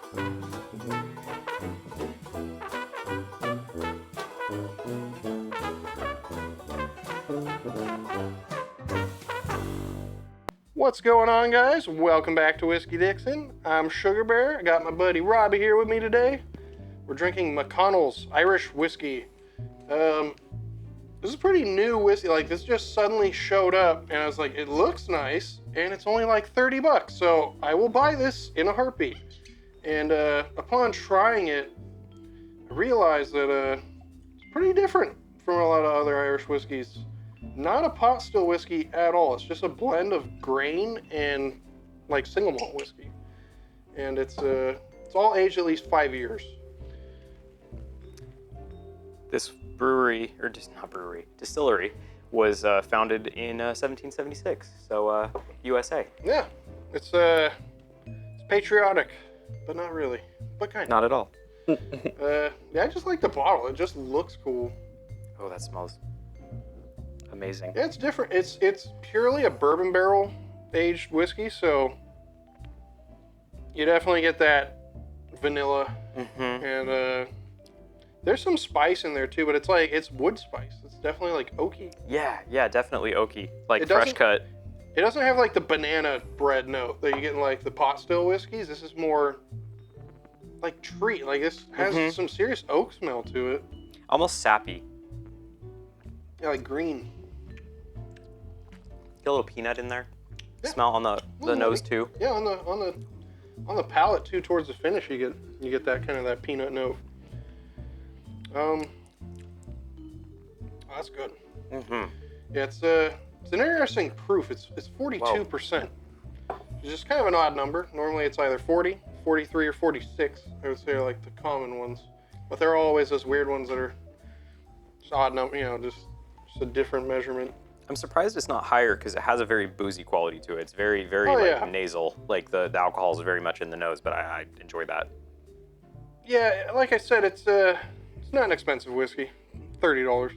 What's going on, guys? Welcome back to Whiskey Dixon. I'm Sugarbear. I got my buddy Robbie here with me today. We're drinking McConnell's Irish whiskey. This is a pretty new whiskey. Like, this just suddenly showed up, and I was like, it looks nice, and it's only like $30, so I will buy this in a heartbeat. And upon trying it, I realized that it's pretty different from a lot of other Irish whiskeys. Not a pot still whiskey at all. It's just a blend of grain and like single malt whiskey, and it's all aged at least 5 years. This distillery was founded in 1776, so USA. Yeah, it's patriotic, but not really. But kind of. Not at all. Yeah, I just like the bottle. It just looks cool. Oh, that smells amazing. Yeah, it's different. It's purely a bourbon barrel aged whiskey, so you definitely get that vanilla, and there's some spice in there too, but it's wood spice. It's definitely like oaky. Yeah, definitely oaky, like fresh cut. It doesn't have like the banana bread note that you get in like the pot still whiskeys. This is more like treat. Like this has some serious oak smell to it. Almost sappy. Yeah, like green. Get a little peanut in there. Yeah. Smell on the nose too. Yeah, on the palate too. Towards the finish, you get that kind of that peanut note. That's good. Yeah, it's an interesting proof. It's 42%. It's just kind of an odd number. Normally it's either 40, 43, or 46. I would say are like the common ones, but there are always those weird ones that are just odd number. You know, just a different measurement. I'm surprised it's not higher because it has a very boozy quality to it. It's very nasal. Like the alcohol is very much in the nose, but I enjoy that. Yeah, like I said, it's not an expensive whiskey. $30.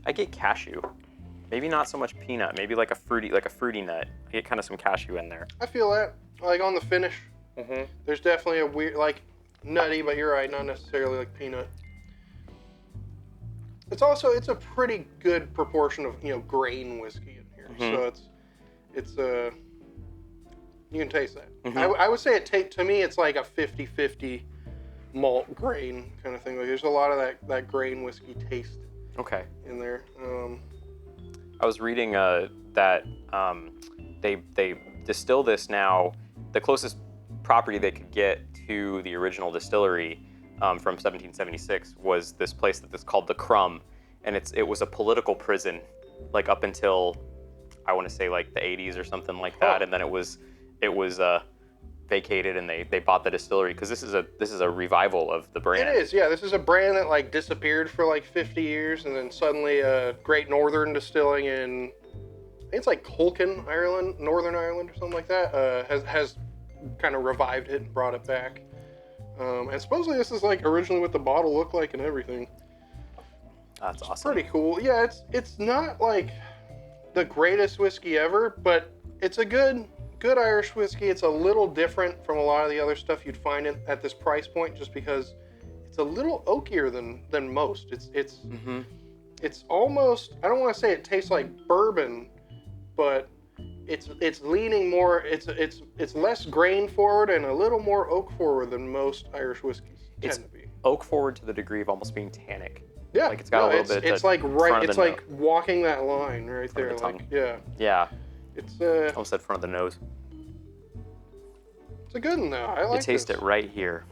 I get cashew. Maybe not so much peanut. Maybe like a fruity nut. I get kind of some cashew in there. I feel that. Like on the finish, there's definitely a weird, like nutty, but you're right, not necessarily like peanut. It's a pretty good proportion of grain whiskey in here. So it's you can taste that. I would say to me it's like a 50-50 malt grain kind of thing. Like there's a lot of that grain whiskey taste. Okay. In there. I was reading that they distill this now. The closest property they could get to the original distillery from 1776 was this place that's called the Crumb, and it was a political prison, like up until I want to say like the 80s or something like that, and then it was vacated and they bought the distillery because this is a revival of the brand. It is, yeah. This is a brand that like disappeared for like 50 years, and then suddenly Great Northern Distilling in I think it's like Colkin, Ireland, Northern Ireland or something like that, has kind of revived it and brought it back. And supposedly this is like originally what the bottle looked like and everything. That's awesome. Pretty cool. Yeah, it's not like the greatest whiskey ever, but it's a good Irish whiskey. It's a little different from a lot of the other stuff you'd find at this price point, just because it's a little oakier than most. It's almost, I don't want to say it tastes like bourbon, but it's leaning more. It's less grain forward and a little more oak forward than most Irish whiskeys tend to be. Oak forward to the degree of almost being tannic. Yeah, like it's got a little bit. It's like right. It's like walking that line right there. Like yeah. It's almost said front of the nose. It's a good one though. I like. You taste it right here.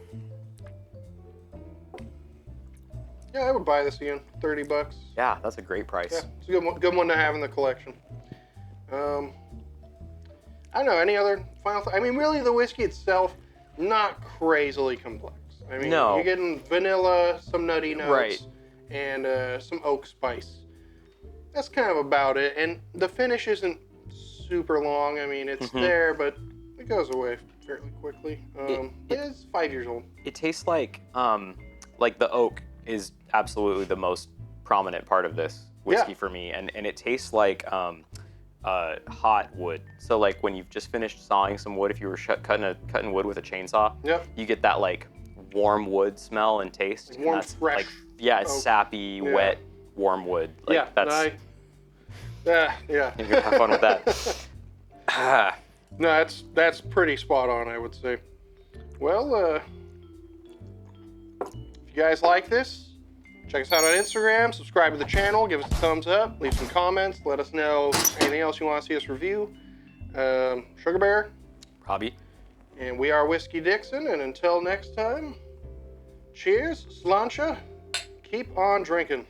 Yeah, I would buy this again. $30. Yeah, that's a great price. Yeah, it's a good one to have in the collection. I don't know, any other final I mean, really, the whiskey itself, not crazily complex. I mean, you're getting vanilla, some nutty notes, and some oak spice. That's kind of about it. And the finish isn't super long. I mean, it's there, but it goes away fairly quickly. It's 5 years old. It tastes like the oak is absolutely the most prominent part of this whiskey for me, and it tastes like hot wood. So like when you've just finished sawing some wood, if you were cutting wood with a chainsaw, Yep. you get that like warm wood smell and taste. Warm, and that's, fresh. Like, yeah, it's sappy, wet, warm wood. Like, yeah. That's. Yeah. You can have fun with that. No, that's pretty spot on, I would say. Well, if you guys like this, check us out on Instagram, subscribe to the channel, give us a thumbs up, leave some comments, let us know anything else you want to see us review. Sugarbear. Robbie. And we are Whiskey Dixon, and until next time, cheers, slancha, keep on drinking.